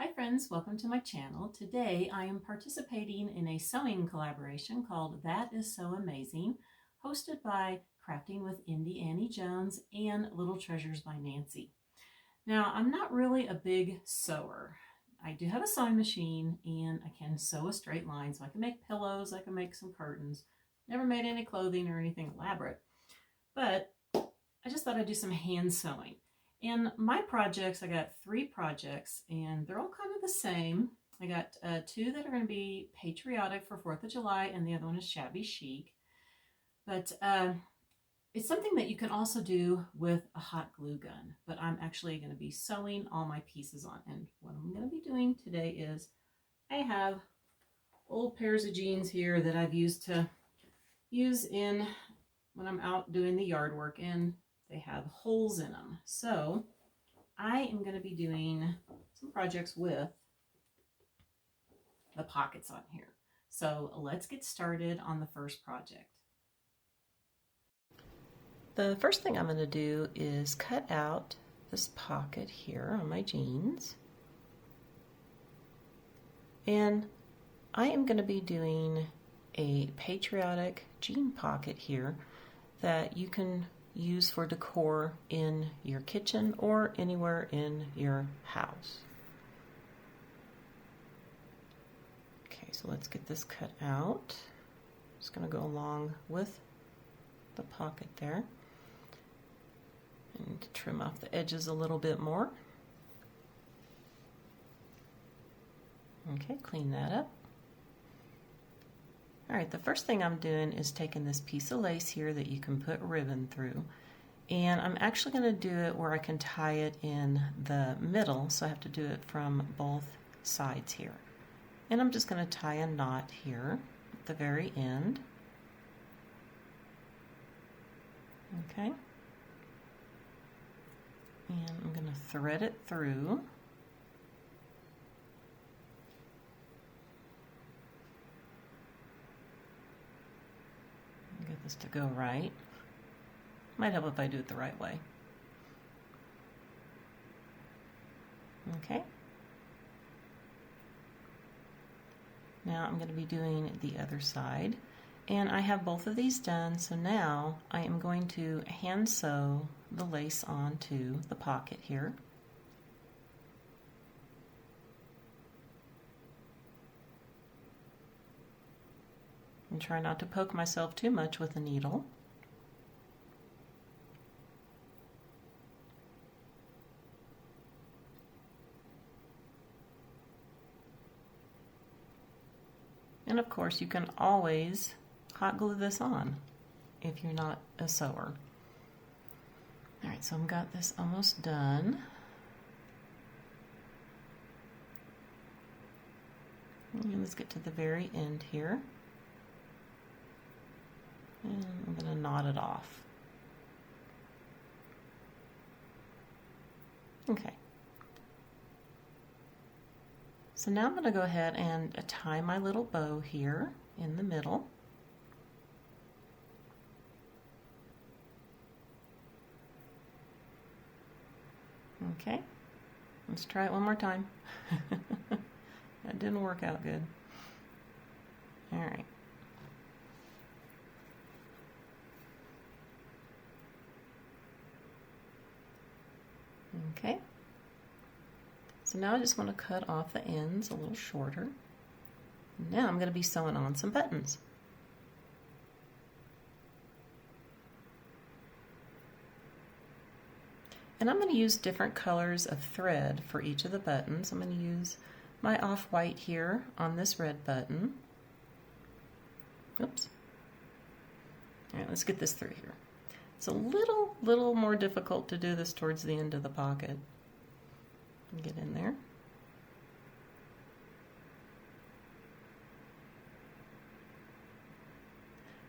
Hi friends, welcome to my channel. Today I am participating in a sewing collaboration called That Is So Amazing, hosted by Crafting with Indie Annie Jones and Little Treasures by Nancy. Now, I'm not really a big sewer. I do have a sewing machine and I can sew a straight line, so I can make pillows, I can make some curtains. Never made any clothing or anything elaborate, but I just thought I'd do some hand sewing. And my projects, I got 3 projects and they're all kind of the same. I got 2 that are going to be patriotic for 4th of July and the other one is Shabby Chic. But it's something that you can also do with a hot glue gun. But I'm actually going to be sewing all my pieces on. And what I'm going to be doing today is I have old pairs of jeans here that I've used to use in when I'm out doing the yard work, and they have holes in them. So I am going to be doing some projects with the pockets on here. So let's get started on the first project. The first thing I'm going to do is cut out this pocket here on my jeans. And I am going to be doing a patriotic jean pocket here that you can use for decor in your kitchen or anywhere in your house. Okay, so let's get this cut out. Just going to go along with the pocket there and trim off the edges a little bit more. Okay, clean that up. Alright, the first thing I'm doing is taking this piece of lace here that you can put ribbon through, and I'm actually going to do it where I can tie it in the middle, so I have to do it from both sides here. And I'm just going to tie a knot here at the very end. Okay. And I'm going to thread it through. Get this to go right. Might help if I do it the right way. Okay. Now I'm going to be doing the other side. And I have both of these done, so now I am going to hand sew the lace onto the pocket here. And try not to poke myself too much with a needle. And of course you can always hot glue this on if you're not a sewer. Alright, so I've got this almost done. And let's get to the very end here. And I'm going to knot it off. Okay. So now I'm going to go ahead and tie my little bow here in the middle. Okay. Let's try it one more time. That didn't work out good. All right. Okay, so now I just want to cut off the ends a little shorter. Now I'm going to be sewing on some buttons. And I'm going to use different colors of thread for each of the buttons. I'm going to use my off-white here on this red button. Oops. All right, let's get this through here. It's a little more difficult to do this towards the end of the pocket. Get in there.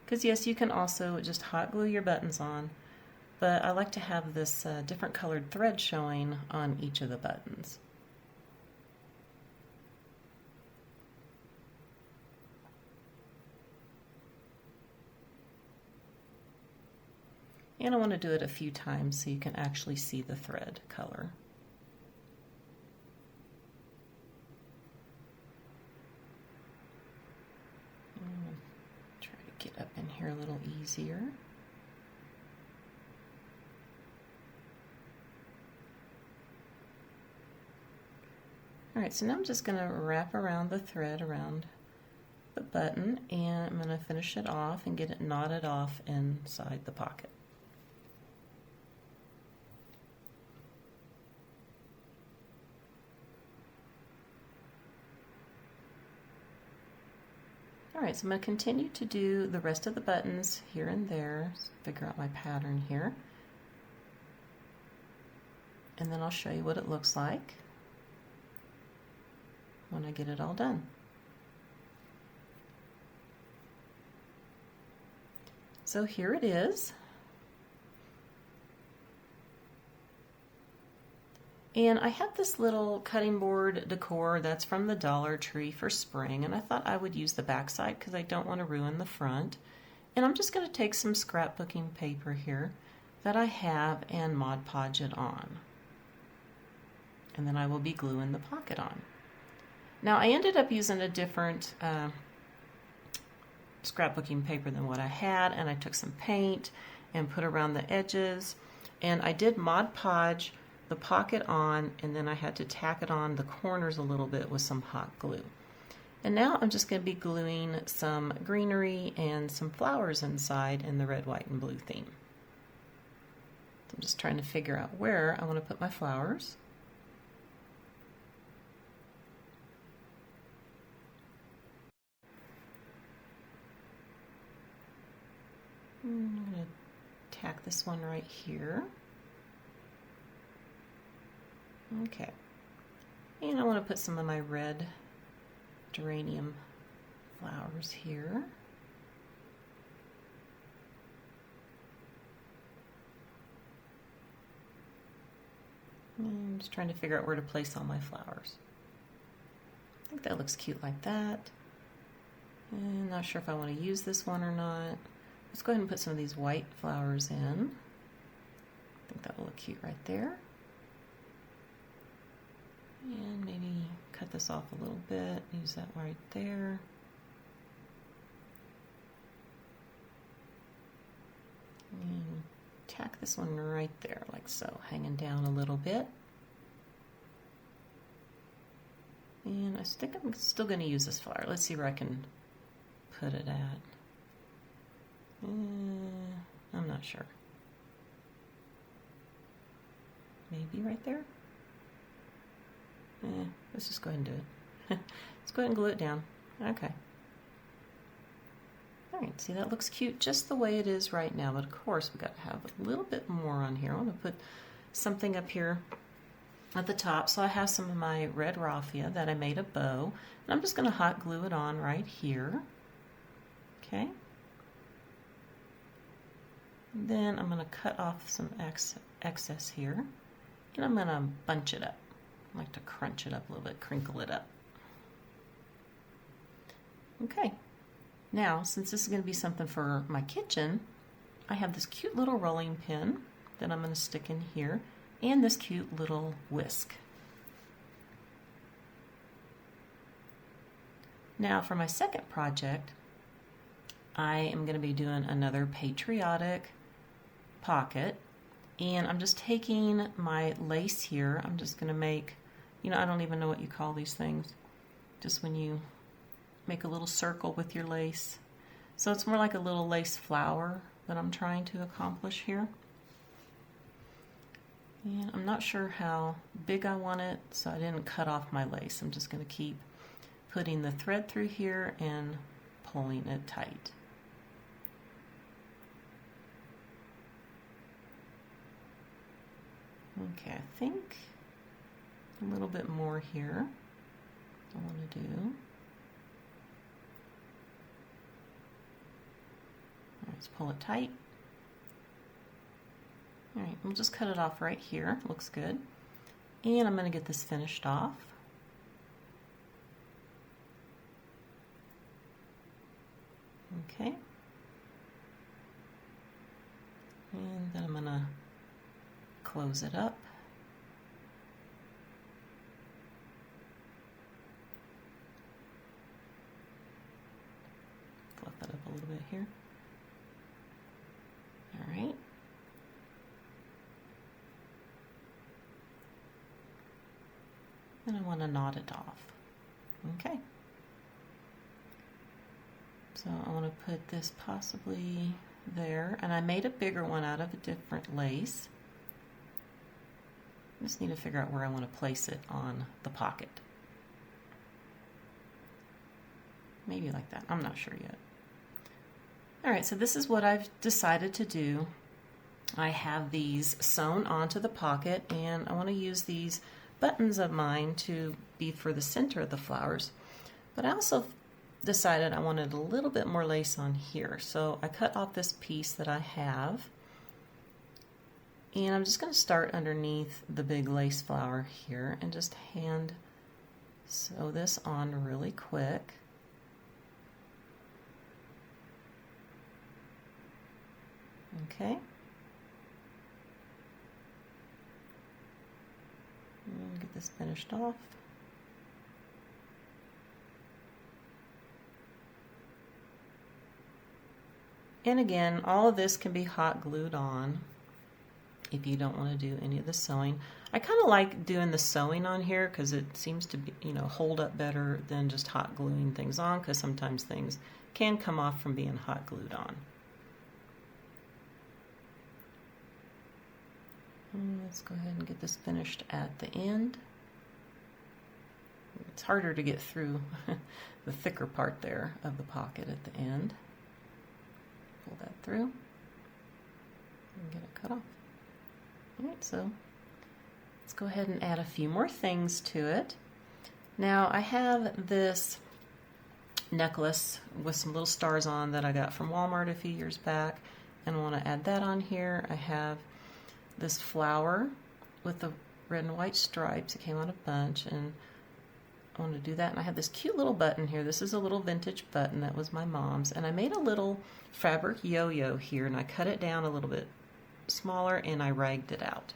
Because yes, you can also just hot glue your buttons on, but I like to have this different colored thread showing on each of the buttons. And I want to do it a few times so you can actually see the thread color. easier. All right, so now I'm just going to wrap around the thread around the button, and I'm going to finish it off and get it knotted off inside the pocket. All right, so I'm going to continue to do the rest of the buttons here and there, figure out my pattern here, and then I'll show you what it looks like when I get it all done. So here it is. And I have this little cutting board decor that's from the Dollar Tree for spring, and I thought I would use the back side because I don't want to ruin the front. And I'm just going to take some scrapbooking paper here that I have and Mod Podge it on. And then I will be gluing the pocket on. Now I ended up using a different scrapbooking paper than what I had, and I took some paint and put around the edges, and I did Mod Podge the pocket on, and then I had to tack it on the corners a little bit with some hot glue. And now I'm just going to be gluing some greenery and some flowers inside in the red, white, and blue theme. So I'm just trying to figure out where I want to put my flowers. I'm going to tack this one right here. Okay. And I want to put some of my red geranium flowers here. I'm just trying to figure out where to place all my flowers. I think that looks cute like that. And not sure if I want to use this one or not. Let's go ahead and put some of these white flowers in. I think that will look cute right there. And maybe cut this off a little bit, use that right there. And tack this one right there, like so, hanging down a little bit. And I think I'm still going to use this flower. Let's see where I can put it at. I'm not sure. Maybe right there? Let's just go ahead and do it. Let's go ahead and glue it down. Okay. Alright, see, that looks cute just the way it is right now, but of course we've got to have a little bit more on here. I want to put something up here at the top. So I have some of my red raffia that I made a bow, and I'm just going to hot glue it on right here. Okay. And then I'm going to cut off some excess here, and I'm going to bunch it up. I like to crunch it up a little bit, crinkle it up. Okay, now since this is going to be something for my kitchen, I have this cute little rolling pin that I'm going to stick in here, and this cute little whisk. Now for my second project, I am going to be doing another patriotic pocket, and I'm just taking my lace here. I'm just going to make, I don't even know what you call these things, just when you make a little circle with your lace. So it's more like a little lace flower that I'm trying to accomplish here. And I'm not sure how big I want it, so I didn't cut off my lace. I'm just going to keep putting the thread through here and pulling it tight. Okay, I think a little bit more here I want to do. Let's pull it tight. All right, we'll just cut it off right here. Looks good. And I'm going to get this finished off. Okay. And then I'm going to close it up. Fluff it up a little bit here. and I want to knot it off. Okay. So I want to put this possibly there, and I made a bigger one out of a different lace. I just need to figure out where I want to place it on the pocket. Maybe like that. I'm not sure yet. All right, so this is what I've decided to do. I have these sewn onto the pocket, and I want to use these buttons of mine to be for the center of the flowers. But I also decided I wanted a little bit more lace on here, so I cut off this piece that I have, and I'm just going to start underneath the big lace flower here and just hand sew this on really quick. Okay. And get this finished off. And again, all of this can be hot glued on if you don't want to do any of the sewing. I kind of like doing the sewing on here because it seems to be, hold up better than just hot gluing things on, because sometimes things can come off from being hot glued on. Let's go ahead and get this finished at the end. It's harder to get through the thicker part there of the pocket at the end. Pull that through and get it cut off. All right, so let's go ahead and add a few more things to it. Now I have this necklace with some little stars on that I got from Walmart a few years back, and I want to add that on here. I have this flower with the red and white stripes. It came on a bunch, and I want to do that. And I have this cute little button here. This is a little vintage button that was my mom's, and I made a little fabric yo-yo here, and I cut it down a little bit smaller and I ragged it out.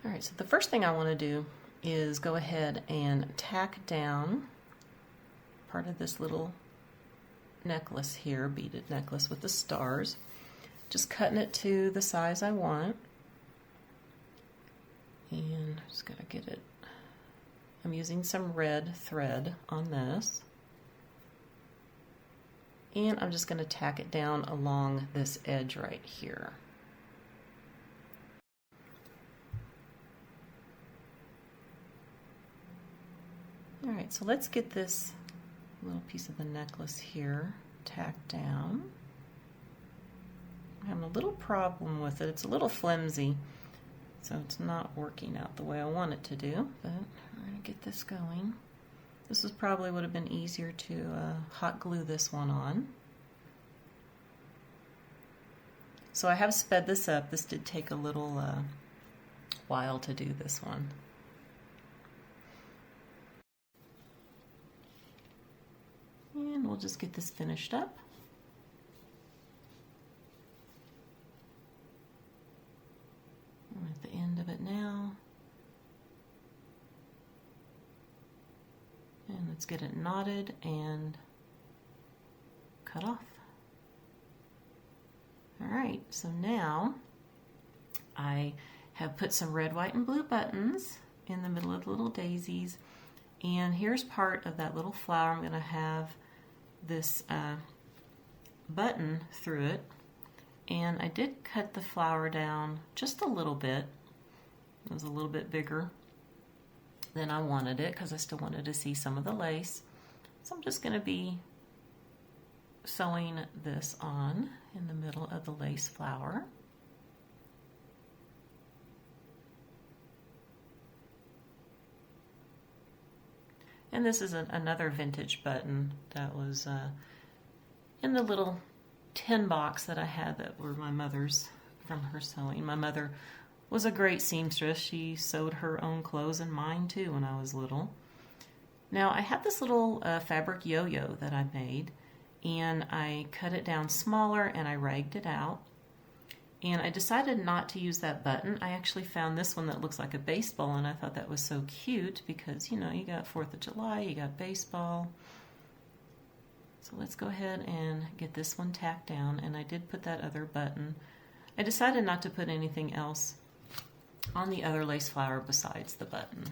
All right, so the first thing I want to do is go ahead and tack down part of this little necklace here, beaded necklace with the stars. Just cutting it to the size I want. And I'm just going to get it. I'm using some red thread on this. And I'm just going to tack it down along this edge right here. All right, so let's get this little piece of the necklace here tacked down. I'm having a little problem with it. It's a little flimsy, so it's not working out the way I want it to do, but I'm going to get this going. This probably would have been easier to hot glue this one on. So I have sped this up. This did take a little while to do this one. And we'll just get this finished up. I'm at the end of it now. And let's get it knotted and cut off. All right, so now I have put some red, white, and blue buttons in the middle of the little daisies. And here's part of that little flower. I'm going to have this button through it. And I did cut the flower down just a little bit. It was a little bit bigger than I wanted it because I still wanted to see some of the lace. So I'm just going to be sewing this on in the middle of the lace flower. And this is another vintage button that was in the little tin box that I had that were my mother's from her sewing. My mother was a great seamstress. She sewed her own clothes and mine too when I was little. Now I have this little fabric yo-yo that I made, and I cut it down smaller and I ragged it out. And I decided not to use that button. I actually found this one that looks like a baseball, and I thought that was so cute because, you know, you got 4th of July, you got baseball. So let's go ahead and get this one tacked down, and I did put that other button. I decided not to put anything else on the other lace flower besides the button.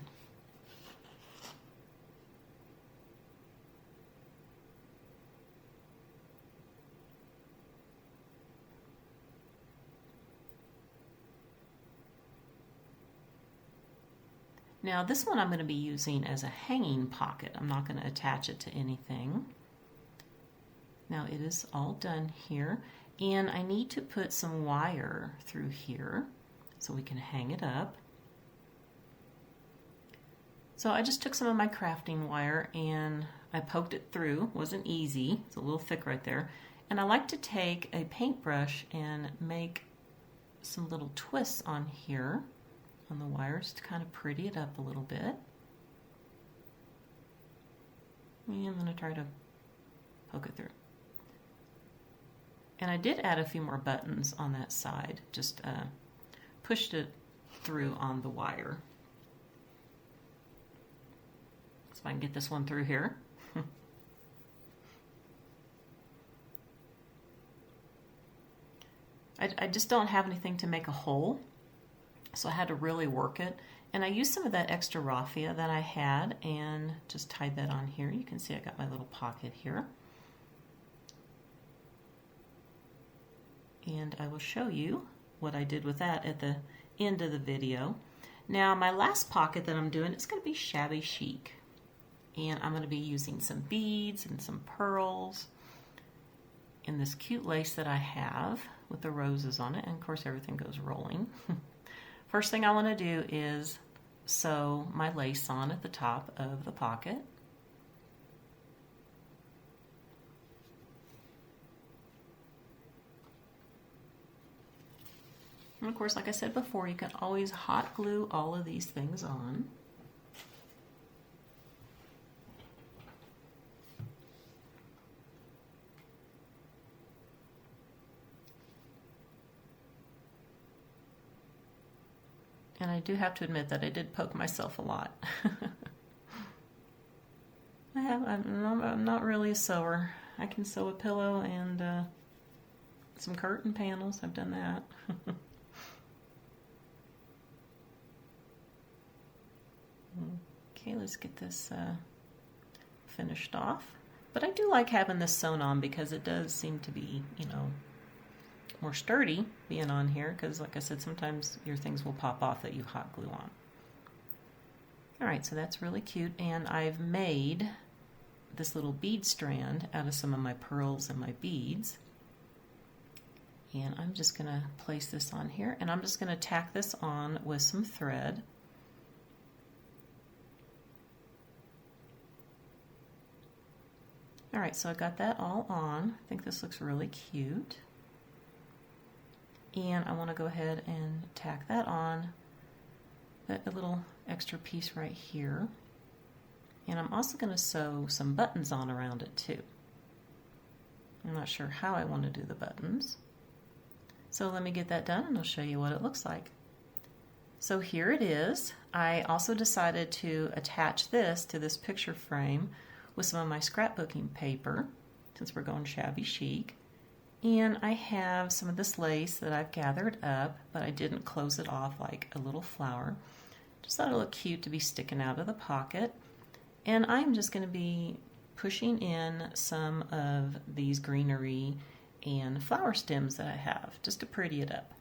Now this one I'm going to be using as a hanging pocket. I'm not going to attach it to anything. Now it is all done here, and I need to put some wire through here so we can hang it up. So I just took some of my crafting wire and I poked it through. It wasn't easy, it's a little thick right there. And I like to take a paintbrush and make some little twists on here on the wires to kind of pretty it up a little bit. And I'm going to try to poke it through. And I did add a few more buttons on that side, just pushed it through on the wire. So if I can get this one through here. I just don't have anything to make a hole, so I had to really work it. And I used some of that extra raffia that I had and just tied that on here. You can see I got my little pocket here. And I will show you what I did with that at the end of the video. Now my last pocket that I'm doing, it's going to be Shabby Chic. And I'm going to be using some beads and some pearls and this cute lace that I have with the roses on it. And of course everything goes rolling. First thing I want to do is sew my lace on at the top of the pocket. And of course, like I said before, you can always hot glue all of these things on. And I do have to admit that I did poke myself a lot. I'm not really a sewer. I can sew a pillow and some curtain panels. I've done that. Okay, let's get this finished off. But I do like having this sewn on because it does seem to be, you know, more sturdy being on here, because like I said, sometimes your things will pop off that you hot glue on. Alright, so that's really cute, and I've made this little bead strand out of some of my pearls and my beads. And I'm just going to place this on here, and I'm just going to tack this on with some thread. Alright, so I got that all on. I think this looks really cute. And I want to go ahead and tack that on, that little extra piece right here. And I'm also going to sew some buttons on around it too. I'm not sure how I want to do the buttons. So let me get that done and I'll show you what it looks like. So here it is. I also decided to attach this to this picture frame with some of my scrapbooking paper, since we're going shabby chic. And I have some of this lace that I've gathered up, but I didn't close it off like a little flower. Just thought it looked cute to be sticking out of the pocket. And I'm just going to be pushing in some of these greenery and flower stems that I have, just to pretty it up.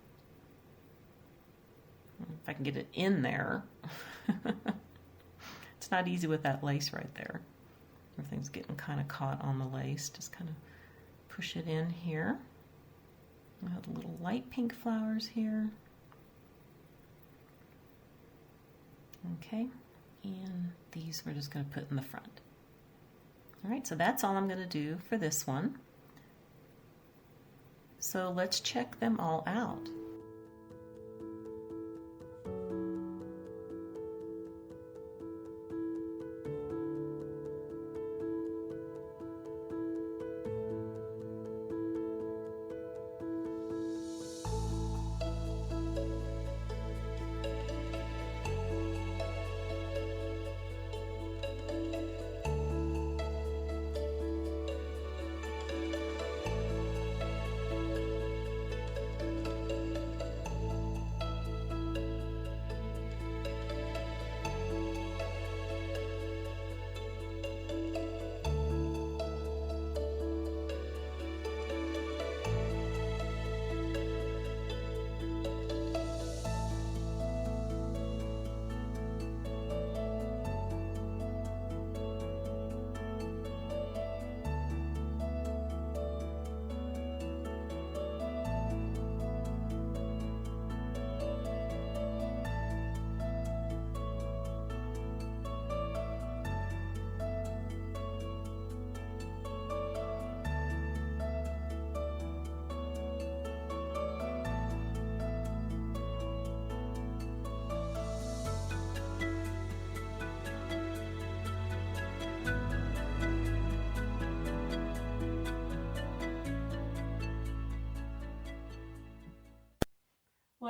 If I can get it in there. It's not easy with that lace right there. Everything's getting kind of caught on the lace. Just kind of push it in here. I have the little light pink flowers here. Okay, and these we're just going to put in the front. Alright, so that's all I'm going to do for this one. So let's check them all out.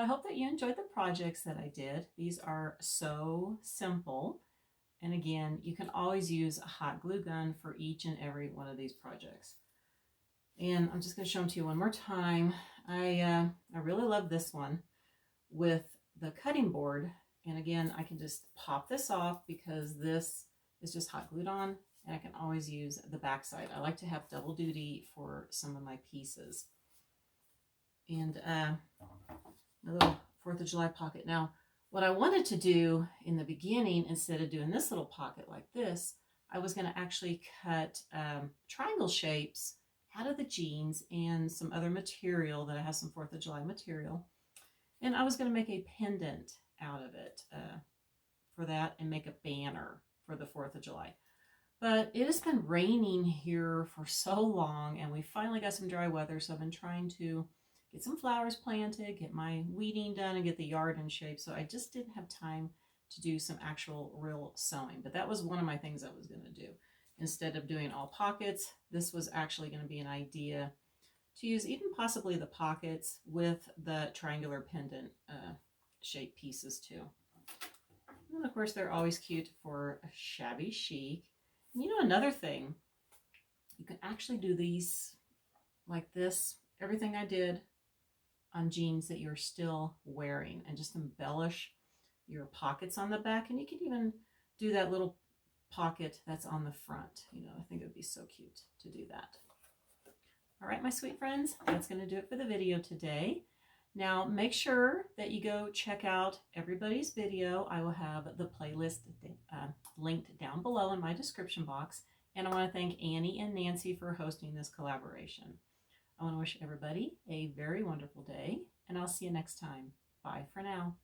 Well, I hope that you enjoyed the projects that I did. These are so simple. And again, you can always use a hot glue gun for each and every one of these projects. And I'm just going to show them to you one more time. I really love this one with the cutting board. And again, I can just pop this off because this is just hot glued on, and I can always use the back side. I like to have double duty for some of my pieces. And a little 4th of July pocket. Now, what I wanted to do in the beginning, instead of doing this little pocket like this, I was going to actually cut triangle shapes out of the jeans and some other material that I have, some 4th of July material. And I was going to make a pendant out of it for that and make a banner for the 4th of July. But it has been raining here for so long, and we finally got some dry weather, so I've been trying to get some flowers planted, get my weeding done, and get the yard in shape. So I just didn't have time to do some actual real sewing. But that was one of my things I was going to do. Instead of doing all pockets, this was actually going to be an idea to use even possibly the pockets with the triangular pendant shape pieces too. And of course, they're always cute for a shabby chic. And you know, another thing, you can actually do these like this, everything I did on jeans that you're still wearing, and just embellish your pockets on the back. And you can even do that little pocket that's on the front. You know, I think it would be so cute to do that. All right, my sweet friends, that's going to do it for the video today. Now, make sure that you go check out everybody's video. I will have the playlist linked down below in my description box. And I want to thank Annie and Nancy for hosting this collaboration. I want to wish everybody a very wonderful day, and I'll see you next time. Bye for now.